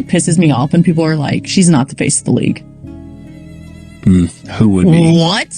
pisses me off when people are like, she's not the face of the league. Who would be? What?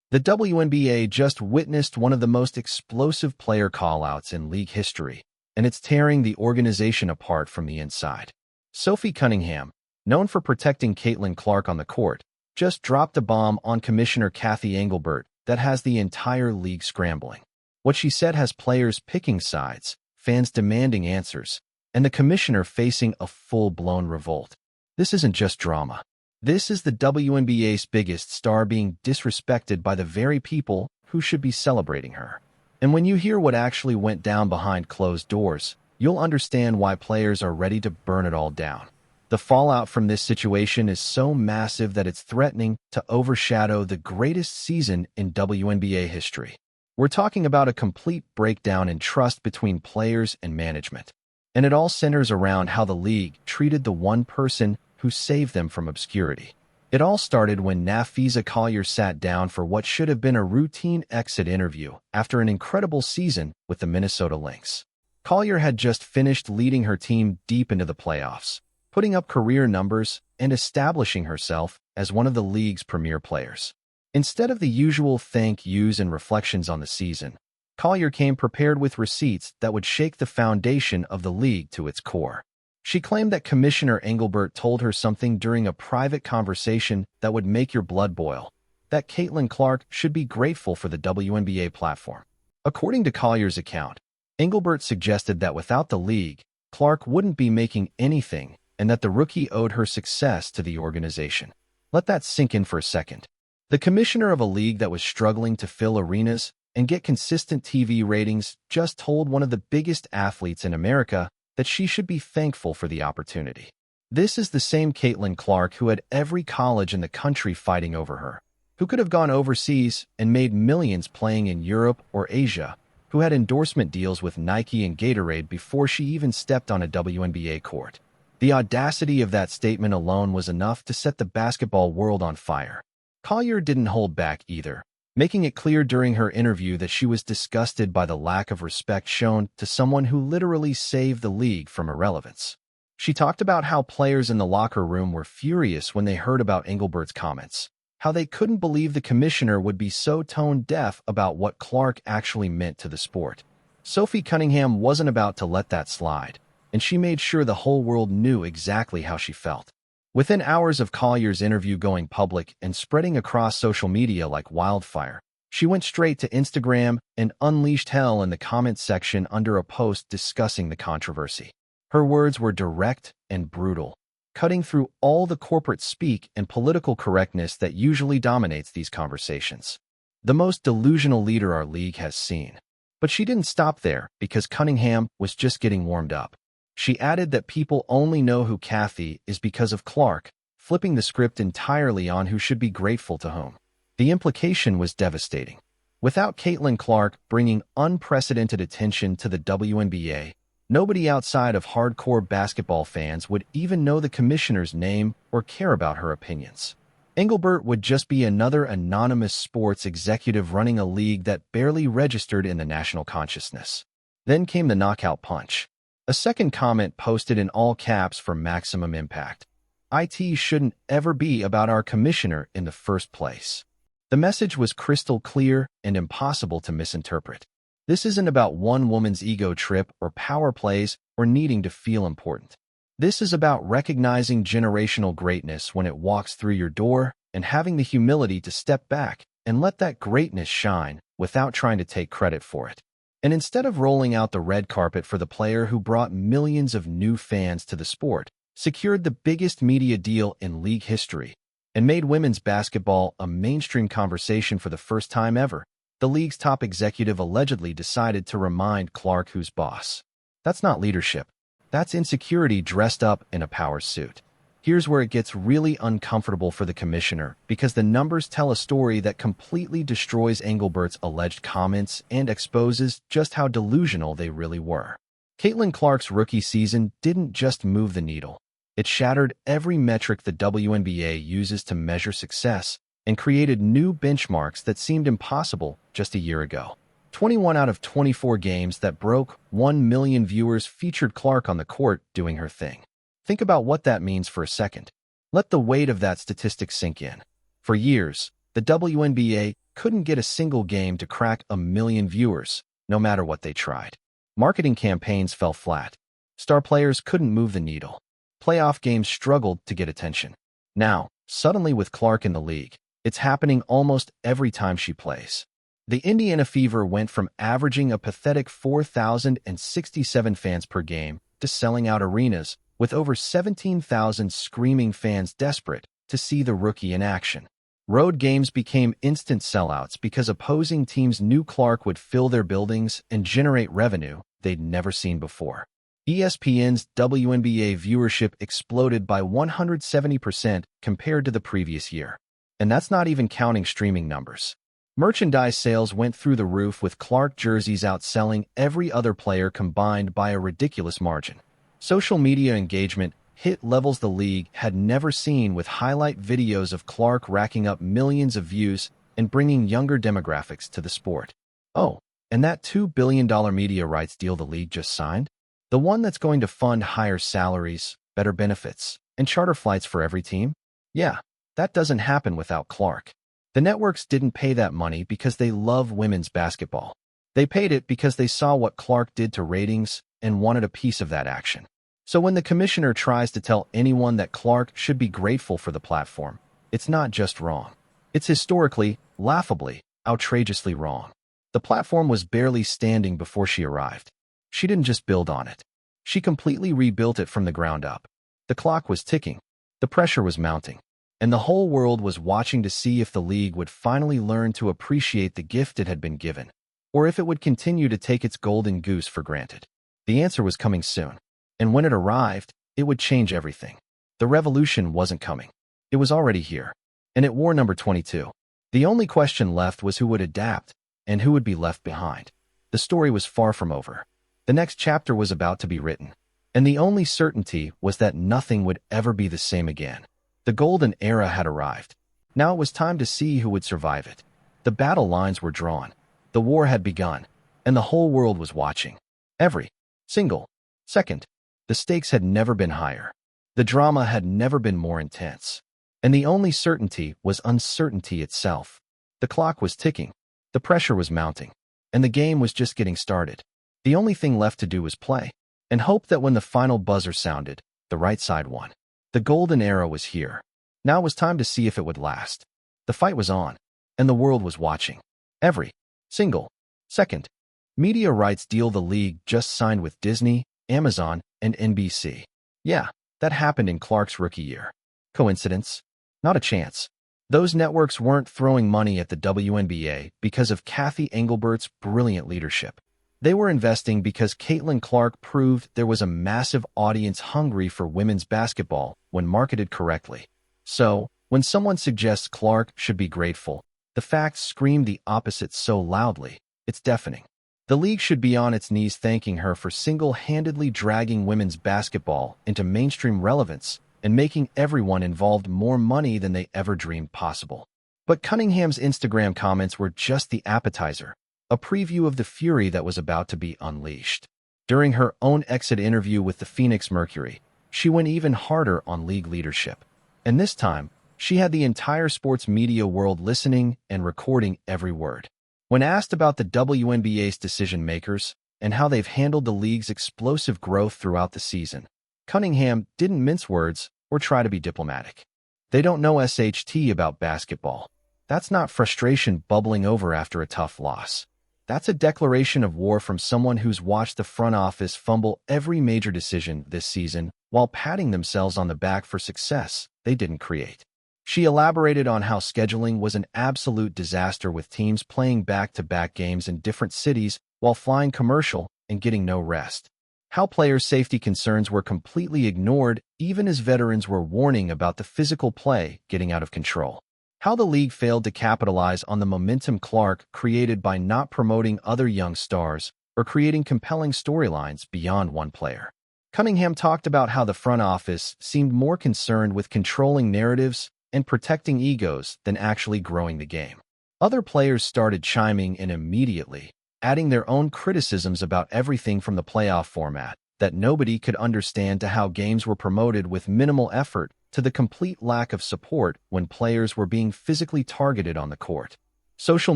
The WNBA just witnessed one of the most explosive player callouts in league history, and it's tearing the organization apart from the inside. Sophie Cunningham, known for protecting Caitlin Clark on the court, just dropped a bomb on Commissioner Kathy Engelbert that has the entire league scrambling. What she said has players picking sides, fans demanding answers, and the commissioner facing a full-blown revolt. This isn't just drama. This is the WNBA's biggest star being disrespected by the very people who should be celebrating her. And when you hear what actually went down behind closed doors, you'll understand why players are ready to burn it all down. The fallout from this situation is so massive that it's threatening to overshadow the greatest season in WNBA history. We're talking about a complete breakdown in trust between players and management. And it all centers around how the league treated the one person who saved them from obscurity. It all started when Napheesa Collier sat down for what should have been a routine exit interview after an incredible season with the Minnesota Lynx. Collier had just finished leading her team deep into the playoffs, putting up career numbers and establishing herself as one of the league's premier players. Instead of the usual thank yous and reflections on the season, Collier came prepared with receipts that would shake the foundation of the league to its core. She claimed that Commissioner Engelbert told her something during a private conversation that would make your blood boil, that Caitlin Clark should be grateful for the WNBA platform. According to Collier's account, Engelbert suggested that without the league, Clark wouldn't be making anything and that the rookie owed her success to the organization. Let that sink in for a second. The commissioner of a league that was struggling to fill arenas and get consistent TV ratings just told one of the biggest athletes in America that she should be thankful for the opportunity. This is the same Caitlin Clark who had every college in the country fighting over her, who could have gone overseas and made millions playing in Europe or Asia, who had endorsement deals with Nike and Gatorade before she even stepped on a WNBA court. The audacity of that statement alone was enough to set the basketball world on fire. Collier didn't hold back either, making it clear during her interview that she was disgusted by the lack of respect shown to someone who literally saved the league from irrelevance. She talked about how players in the locker room were furious when they heard about Engelbert's comments, how they couldn't believe the commissioner would be so tone-deaf about what Clark actually meant to the sport. Sophie Cunningham wasn't about to let that slide, and she made sure the whole world knew exactly how she felt. Within hours of Collier's interview going public and spreading across social media like wildfire, she went straight to Instagram and unleashed hell in the comments section under a post discussing the controversy. Her words were direct and brutal, cutting through all the corporate speak and political correctness that usually dominates these conversations. The most delusional leader our league has seen. But she didn't stop there because Cunningham was just getting warmed up. She added that people only know who Kathy is because of Clark, flipping the script entirely on who should be grateful to whom. The implication was devastating. Without Caitlin Clark bringing unprecedented attention to the WNBA, nobody outside of hardcore basketball fans would even know the commissioner's name or care about her opinions. Engelbert would just be another anonymous sports executive running a league that barely registered in the national consciousness. Then came the knockout punch. A second comment posted in all caps for maximum impact. IT shouldn't ever be about our commissioner in the first place. The message was crystal clear and impossible to misinterpret. This isn't about one woman's ego trip or power plays or needing to feel important. This is about recognizing generational greatness when it walks through your door and having the humility to step back and let that greatness shine without trying to take credit for it. And instead of rolling out the red carpet for the player who brought millions of new fans to the sport, secured the biggest media deal in league history, and made women's basketball a mainstream conversation for the first time ever, the league's top executive allegedly decided to remind Clark who's boss. That's not leadership. That's insecurity dressed up in a power suit. Here's where it gets really uncomfortable for the commissioner, because the numbers tell a story that completely destroys Engelbert's alleged comments and exposes just how delusional they really were. Caitlin Clark's rookie season didn't just move the needle. It shattered every metric the WNBA uses to measure success and created new benchmarks that seemed impossible just a year ago. 21 out of 24 games that broke 1 million viewers featured Clark on the court doing her thing. Think about what that means for a second. Let the weight of that statistic sink in. For years, the WNBA couldn't get a single game to crack 1 million viewers, no matter what they tried. Marketing campaigns fell flat. Star players couldn't move the needle. Playoff games struggled to get attention. Now, suddenly with Clark in the league, it's happening almost every time she plays. The Indiana Fever went from averaging a pathetic 4,067 fans per game to selling out arenas with over 17,000 screaming fans desperate to see the rookie in action. Road games became instant sellouts because opposing teams knew Clark would fill their buildings and generate revenue they'd never seen before. ESPN's WNBA viewership exploded by 170% compared to the previous year. And that's not even counting streaming numbers. Merchandise sales went through the roof with Clark jerseys outselling every other player combined by a ridiculous margin. Social media engagement hit levels the league had never seen, with highlight videos of Clark racking up millions of views and bringing younger demographics to the sport. Oh, and that $2 billion media rights deal the league just signed? The one that's going to fund higher salaries, better benefits, and charter flights for every team? Yeah, that doesn't happen without Clark. The networks didn't pay that money because they love women's basketball. They paid it because they saw what Clark did to ratings and wanted a piece of that action. So when the commissioner tries to tell anyone that Clark should be grateful for the platform, it's not just wrong. It's historically, laughably, outrageously wrong. The platform was barely standing before she arrived. She didn't just build on it. She completely rebuilt it from the ground up. The clock was ticking. The pressure was mounting. And the whole world was watching to see if the league would finally learn to appreciate the gift it had been given, or if it would continue to take its golden goose for granted. The answer was coming soon. And when it arrived, it would change everything. The revolution wasn't coming. It was already here. And it wore number 22. The only question left was who would adapt and who would be left behind. The story was far from over. The next chapter was about to be written. And the only certainty was that nothing would ever be the same again. The golden era had arrived. Now it was time to see who would survive it. The battle lines were drawn. The war had begun. And the whole world was watching. Every single second. The stakes had never been higher. The drama had never been more intense. And the only certainty was uncertainty itself. The clock was ticking. The pressure was mounting. And the game was just getting started. The only thing left to do was play. And hope that when the final buzzer sounded, the right side won. The golden era was here. Now it was time to see if it would last. The fight was on. And the world was watching. Every single second. Media rights deal the league just signed with Disney, Amazon, and NBC. Yeah, that happened in Clark's rookie year. Coincidence? Not a chance. Those networks weren't throwing money at the WNBA because of Kathy Engelbert's brilliant leadership. They were investing because Caitlin Clark proved there was a massive audience hungry for women's basketball when marketed correctly. So, when someone suggests Clark should be grateful, the facts scream the opposite so loudly, it's deafening. The league should be on its knees thanking her for single-handedly dragging women's basketball into mainstream relevance and making everyone involved more money than they ever dreamed possible. But Cunningham's Instagram comments were just the appetizer, a preview of the fury that was about to be unleashed. During her own exit interview with the Phoenix Mercury, she went even harder on league leadership. And this time, she had the entire sports media world listening and recording every word. When asked about the WNBA's decision-makers and how they've handled the league's explosive growth throughout the season, Cunningham didn't mince words or try to be diplomatic. They don't know SHT about basketball. That's not frustration bubbling over after a tough loss. That's a declaration of war from someone who's watched the front office fumble every major decision this season while patting themselves on the back for success they didn't create. She elaborated on how scheduling was an absolute disaster with teams playing back-to-back games in different cities while flying commercial and getting no rest. How players' safety concerns were completely ignored even as veterans were warning about the physical play getting out of control. How the league failed to capitalize on the momentum Clark created by not promoting other young stars or creating compelling storylines beyond one player. Cunningham talked about how the front office seemed more concerned with controlling narratives and protecting egos than actually growing the game. Other players started chiming in immediately, adding their own criticisms about everything from the playoff format that nobody could understand to how games were promoted with minimal effort to the complete lack of support when players were being physically targeted on the court. Social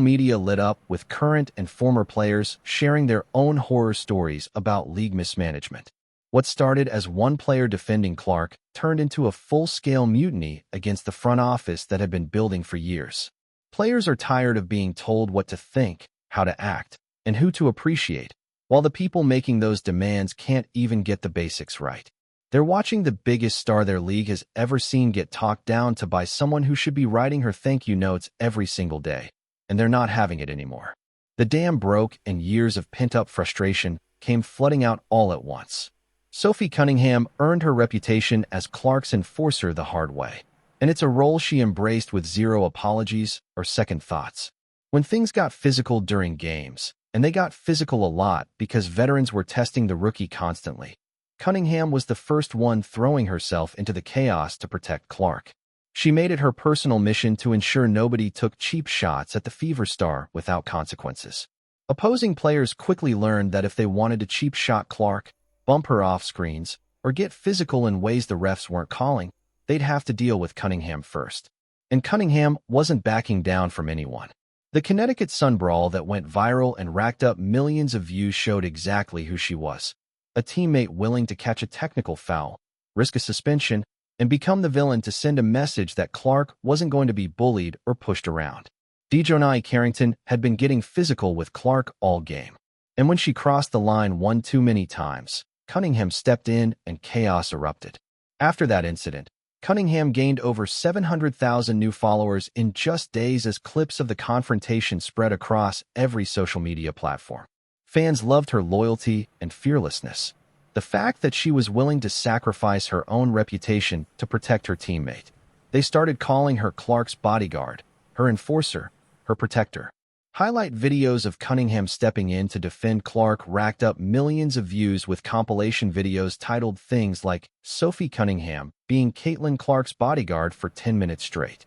media lit up with current and former players sharing their own horror stories about league mismanagement. What started as one player defending Clark turned into a full-scale mutiny against the front office that had been building for years. Players are tired of being told what to think, how to act, and who to appreciate, while the people making those demands can't even get the basics right. They're watching the biggest star their league has ever seen get talked down to by someone who should be writing her thank you notes every single day, and they're not having it anymore. The dam broke and years of pent-up frustration came flooding out all at once. Sophie Cunningham earned her reputation as Clark's enforcer the hard way, and it's a role she embraced with zero apologies or second thoughts. When things got physical during games, and they got physical a lot because veterans were testing the rookie constantly, Cunningham was the first one throwing herself into the chaos to protect Clark. She made it her personal mission to ensure nobody took cheap shots at the Fever Star without consequences. Opposing players quickly learned that if they wanted to cheap shot Clark, bump her off screens, or get physical in ways the refs weren't calling, they'd have to deal with Cunningham first. And Cunningham wasn't backing down from anyone. The Connecticut Sun brawl that went viral and racked up millions of views showed exactly who she was. A teammate willing to catch a technical foul, risk a suspension, and become the villain to send a message that Clark wasn't going to be bullied or pushed around. Dejounte Carrington had been getting physical with Clark all game. And when she crossed the line one too many times, Cunningham stepped in and chaos erupted. After that incident, Cunningham gained over 700,000 new followers in just days as clips of the confrontation spread across every social media platform. Fans loved her loyalty and fearlessness. The fact that she was willing to sacrifice her own reputation to protect her teammate. They started calling her Clark's bodyguard, her enforcer, her protector. Highlight videos of Cunningham stepping in to defend Clark racked up millions of views with compilation videos titled things like Sophie Cunningham being Caitlin Clark's bodyguard for 10 minutes straight.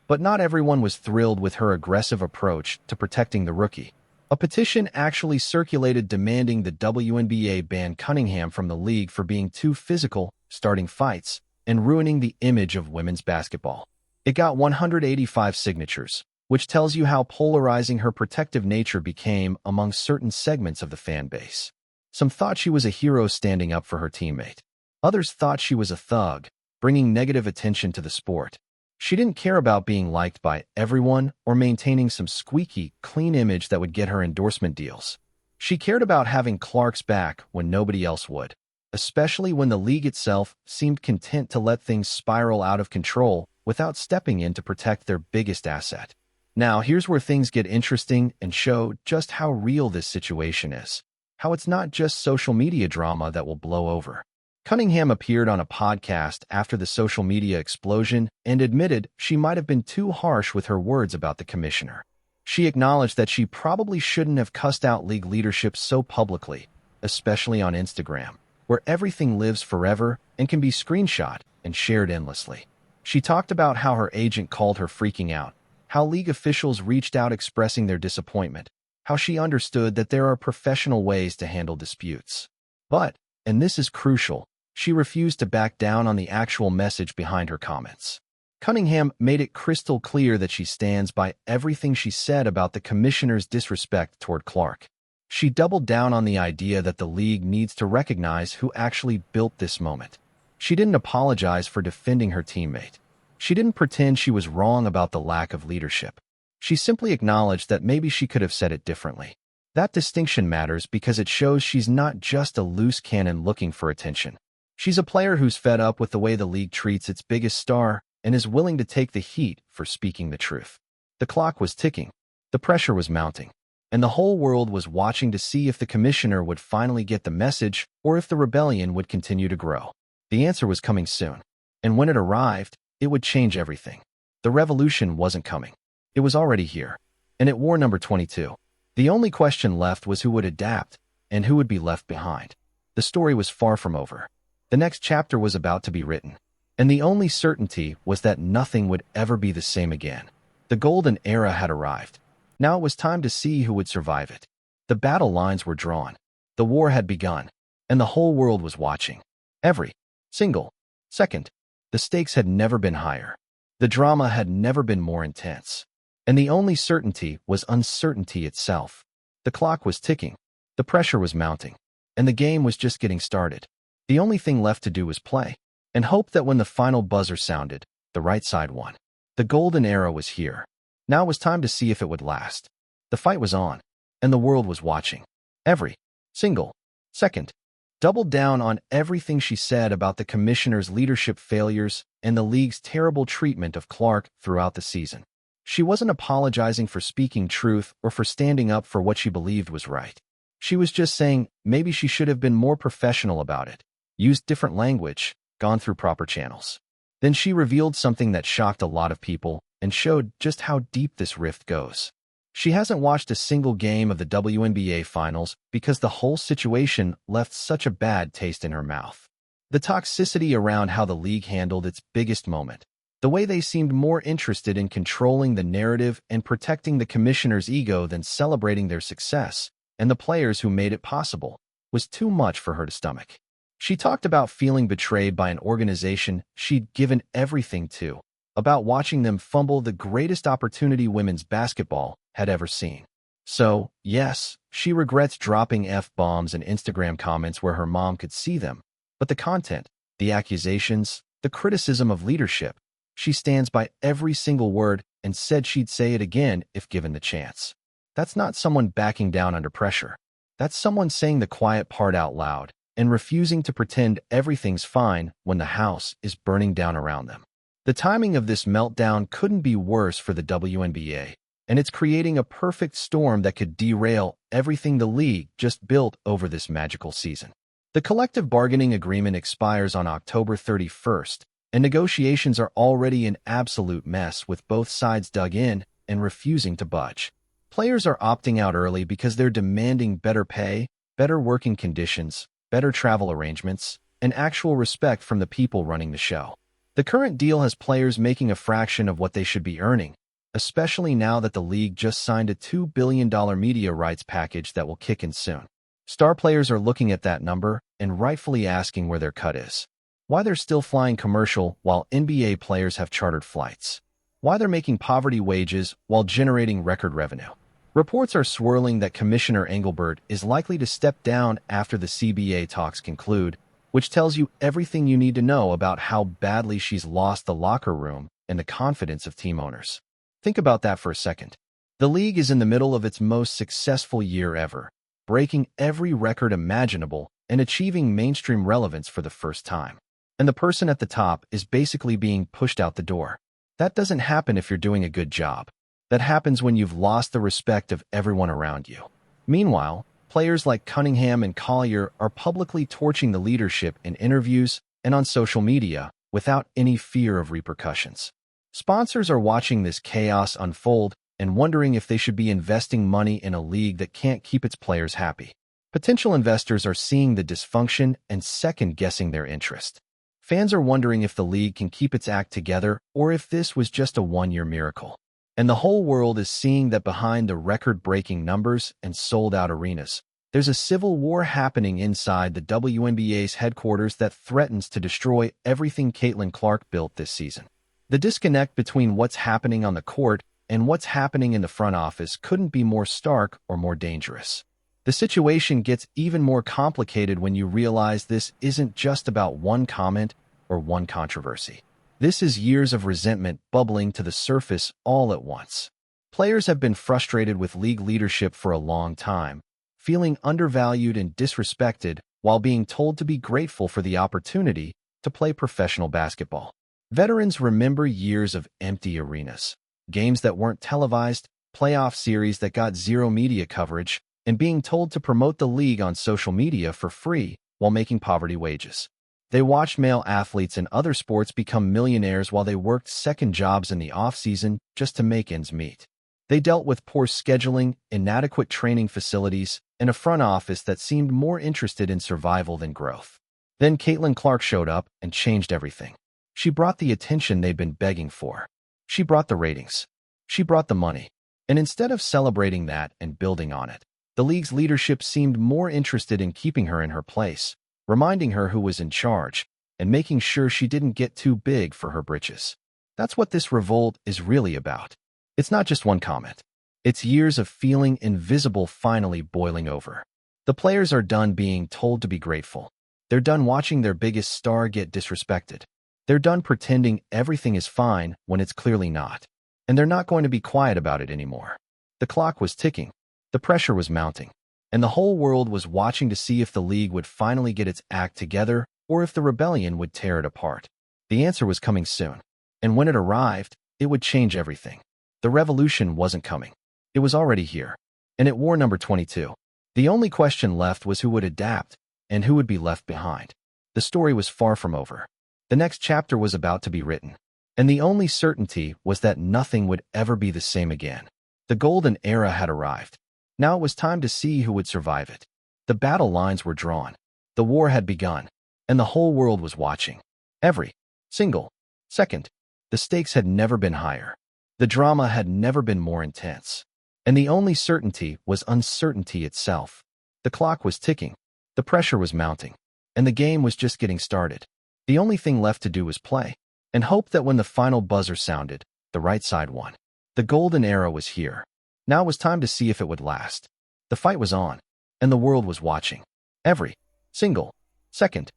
But not everyone was thrilled with her aggressive approach to protecting the rookie. A petition actually circulated demanding the WNBA ban Cunningham from the league for being too physical, starting fights, and ruining the image of women's basketball. It got 185 signatures, which tells you how polarizing her protective nature became among certain segments of the fan base. Some thought she was a hero standing up for her teammate. Others thought she was a thug, bringing negative attention to the sport. She didn't care about being liked by everyone or maintaining some squeaky, clean image that would get her endorsement deals. She cared about having Clark's back when nobody else would, especially when the league itself seemed content to let things spiral out of control without stepping in to protect their biggest asset. Now, here's where things get interesting and show just how real this situation is, how it's not just social media drama that will blow over. Cunningham appeared on a podcast after the social media explosion and admitted she might have been too harsh with her words about the commissioner. She acknowledged that she probably shouldn't have cussed out league leadership so publicly, especially on Instagram, where everything lives forever and can be screenshot and shared endlessly. She talked about how her agent called her freaking out, how league officials reached out expressing their disappointment, how she understood that there are professional ways to handle disputes. But, and this is crucial, she refused to back down on the actual message behind her comments. Cunningham made it crystal clear that she stands by everything she said about the commissioner's disrespect toward Clark. She doubled down on the idea that the league needs to recognize who actually built this moment. She didn't apologize for defending her teammate. She didn't pretend she was wrong about the lack of leadership. She simply acknowledged that maybe she could have said it differently. That distinction matters because it shows she's not just a loose cannon looking for attention. She's a player who's fed up with the way the league treats its biggest star and is willing to take the heat for speaking the truth. The clock was ticking, the pressure was mounting, and the whole world was watching to see if the commissioner would finally get the message or if the rebellion would continue to grow. The answer was coming soon, and when it arrived, it would change everything. The revolution wasn't coming. It was already here, and it wore number 22. The only question left was who would adapt and who would be left behind. The story was far from over. The next chapter was about to be written, and the only certainty was that nothing would ever be the same again. The golden era had arrived. Now it was time to see who would survive it. The battle lines were drawn. The war had begun, and the whole world was watching. Every single second. The stakes had never been higher. The drama had never been more intense. And the only certainty was uncertainty itself. The clock was ticking. The pressure was mounting. And the game was just getting started. The only thing left to do was play, and hope that when the final buzzer sounded, the right side won. The golden era was here. Now it was time to see if it would last. The fight was on, and the world was watching. Every single second. Doubled down on everything she said about the commissioner's leadership failures and the league's terrible treatment of Clark throughout the season. She wasn't apologizing for speaking truth or for standing up for what she believed was right. She was just saying maybe she should have been more professional about it, used different language, gone through proper channels. Then she revealed something that shocked a lot of people and showed just how deep this rift goes. She hasn't watched a single game of the WNBA Finals because the whole situation left such a bad taste in her mouth. The toxicity around how the league handled its biggest moment, the way they seemed more interested in controlling the narrative and protecting the commissioner's ego than celebrating their success, and the players who made it possible, was too much for her to stomach. She talked about feeling betrayed by an organization she'd given everything to, about watching them fumble the greatest opportunity women's basketball had ever seen. So, yes, she regrets dropping F-bombs and Instagram comments where her mom could see them, but the content, the accusations, the criticism of leadership, she stands by every single word and said she'd say it again if given the chance. That's not someone backing down under pressure. That's someone saying the quiet part out loud and refusing to pretend everything's fine when the house is burning down around them. The timing of this meltdown couldn't be worse for the WNBA, and it's creating a perfect storm that could derail everything the league just built over this magical season. The collective bargaining agreement expires on October 31st, and negotiations are already an absolute mess with both sides dug in and refusing to budge. Players are opting out early because they're demanding better pay, better working conditions, better travel arrangements, and actual respect from the people running the show. The current deal has players making a fraction of what they should be earning, especially now that the league just signed a $2 billion media rights package that will kick in soon. Star players are looking at that number and rightfully asking where their cut is. Why they're still flying commercial while NBA players have chartered flights. Why they're making poverty wages while generating record revenue. Reports are swirling that Commissioner Engelbert is likely to step down after the CBA talks conclude, which tells you everything you need to know about how badly she's lost the locker room and the confidence of team owners. Think about that for a second. The league is in the middle of its most successful year ever, breaking every record imaginable and achieving mainstream relevance for the first time. And the person at the top is basically being pushed out the door. That doesn't happen if you're doing a good job. That happens when you've lost the respect of everyone around you. Meanwhile, players like Cunningham and Collier are publicly torching the leadership in interviews and on social media without any fear of repercussions. Sponsors are watching this chaos unfold and wondering if they should be investing money in a league that can't keep its players happy. Potential investors are seeing the dysfunction and second-guessing their interest. Fans are wondering if the league can keep its act together or if this was just a one-year miracle. And the whole world is seeing that behind the record-breaking numbers and sold-out arenas, there's a civil war happening inside the WNBA's headquarters that threatens to destroy everything Caitlin Clark built this season. The disconnect between what's happening on the court and what's happening in the front office couldn't be more stark or more dangerous. The situation gets even more complicated when you realize this isn't just about one comment or one controversy. This is years of resentment bubbling to the surface all at once. Players have been frustrated with league leadership for a long time, feeling undervalued and disrespected while being told to be grateful for the opportunity to play professional basketball. Veterans remember years of empty arenas, games that weren't televised, playoff series that got zero media coverage, and being told to promote the league on social media for free while making poverty wages. They watched male athletes in other sports become millionaires while they worked second jobs in the off-season just to make ends meet. They dealt with poor scheduling, inadequate training facilities, and a front office that seemed more interested in survival than growth. Then Caitlin Clark showed up and changed everything. She brought the attention they'd been begging for. She brought the ratings. She brought the money. And instead of celebrating that and building on it, The league's leadership seemed more interested in keeping her in her place, reminding her who was in charge, and making sure she didn't get too big for her britches. That's what this revolt is really about. It's not just one comment. It's years of feeling invisible finally boiling over. The players are done being told to be grateful. They're done watching their biggest star get disrespected. They're done pretending everything is fine when it's clearly not. And they're not going to be quiet about it anymore. The clock was ticking. The pressure was mounting. And the whole world was watching to see if the league would finally get its act together or if the rebellion would tear it apart. The answer was coming soon. And when it arrived, it would change everything. The revolution wasn't coming. It was already here. And it wore number 22. The only question left was who would adapt and who would be left behind. The story was far from over. The next chapter was about to be written. And the only certainty was that nothing would ever be the same again. The golden era had arrived. Now it was time to see who would survive it. The battle lines were drawn. The war had begun. And the whole world was watching. Every single second. The stakes had never been higher. The drama had never been more intense. And the only certainty was uncertainty itself. The clock was ticking. The pressure was mounting. And the game was just getting started. The only thing left to do was play. And hope that when the final buzzer sounded, the right side won. The golden era was here. Now it was time to see if it would last. The fight was on. And the world was watching. Every single second.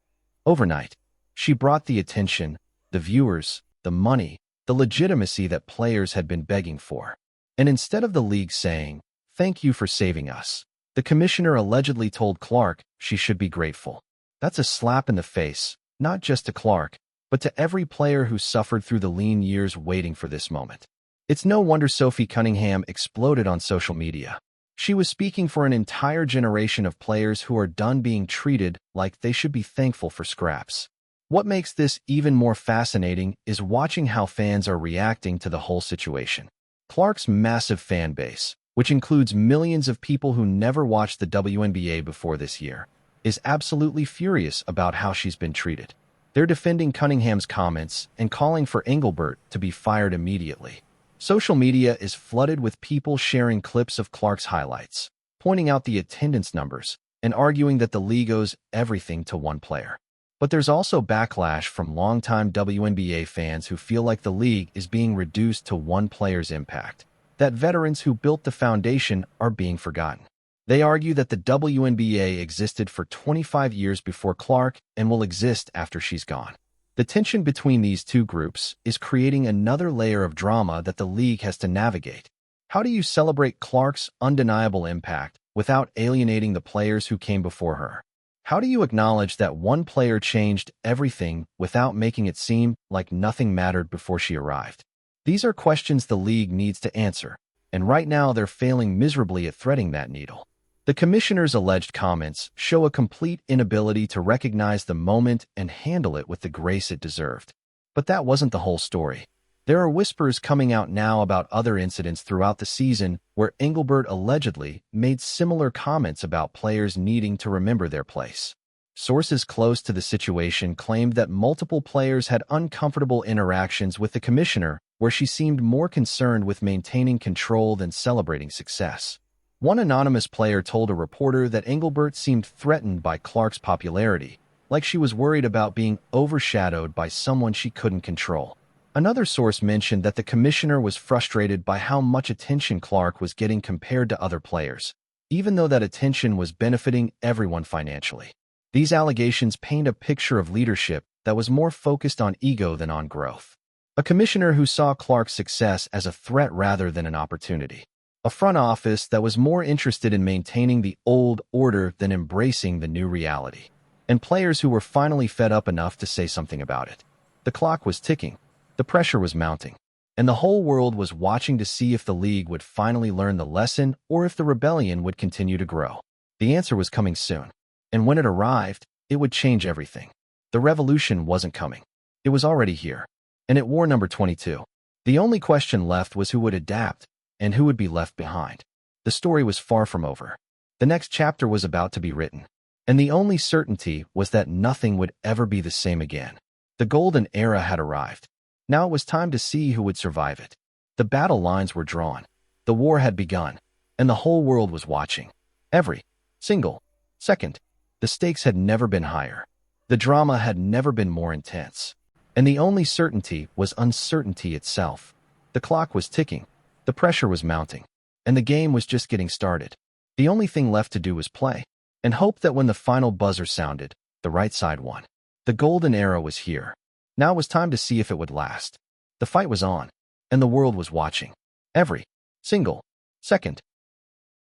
Overnight, she brought the attention, the viewers, the money, the legitimacy that players had been begging for. And instead of the league saying, "Thank you for saving us," the commissioner allegedly told Clark she should be grateful. That's a slap in the face, not just to Clark, but to every player who suffered through the lean years waiting for this moment. It's no wonder Sophie Cunningham exploded on social media. She was speaking for an entire generation of players who are done being treated like they should be thankful for scraps. What makes this even more fascinating is watching how fans are reacting to the whole situation. Clark's massive fan base, which includes millions of people who never watched the WNBA before this year, is absolutely furious about how she's been treated. They're defending Cunningham's comments and calling for Engelbert to be fired immediately. Social media is flooded with people sharing clips of Clark's highlights, pointing out the attendance numbers, and arguing that the league owes everything to one player. But there's also backlash from longtime WNBA fans who feel like the league is being reduced to one player's impact, that veterans who built the foundation are being forgotten. They argue that the WNBA existed for 25 years before Clark and will exist after she's gone. The tension between these two groups is creating another layer of drama that the league has to navigate. How do you celebrate Clark's undeniable impact without alienating the players who came before her? How do you acknowledge that one player changed everything without making it seem like nothing mattered before she arrived? These are questions the league needs to answer, and right now they're failing miserably at threading that needle. The commissioner's alleged comments show a complete inability to recognize the moment and handle it with the grace it deserved. But that wasn't the whole story. There are whispers coming out now about other incidents throughout the season where Engelbert allegedly made similar comments about players needing to remember their place. Sources close to the situation claimed that multiple players had uncomfortable interactions with the commissioner where she seemed more concerned with maintaining control than celebrating success. One anonymous player told a reporter that Engelbert seemed threatened by Clark's popularity, like she was worried about being overshadowed by someone she couldn't control. Another source mentioned that the commissioner was frustrated by how much attention Clark was getting compared to other players, even though that attention was benefiting everyone financially. These allegations paint a picture of leadership that was more focused on ego than on growth. A commissioner who saw Clark's success as a threat rather than an opportunity. A front office that was more interested in maintaining the old order than embracing the new reality. And players who were finally fed up enough to say something about it. The clock was ticking. The pressure was mounting, and the whole world was watching to see if the league would finally learn the lesson or if the rebellion would continue to grow. The answer was coming soon, and when it arrived, it would change everything. The revolution wasn't coming. It was already here, and it wore number 22. The only question left was who would adapt and who would be left behind. The story was far from over. The next chapter was about to be written, and the only certainty was that nothing would ever be the same again. The golden era had arrived. Now it was time to see who would survive it. The battle lines were drawn. The war had begun, and the whole world was watching. Every single second. The stakes had never been higher. The drama had never been more intense. And the only certainty was uncertainty itself. The clock was ticking. The pressure was mounting. And the game was just getting started. The only thing left to do was play and hope that when the final buzzer sounded, the right side won. The golden era was here. Now it was time to see if it would last. The fight was on, and the world was watching. Every single second.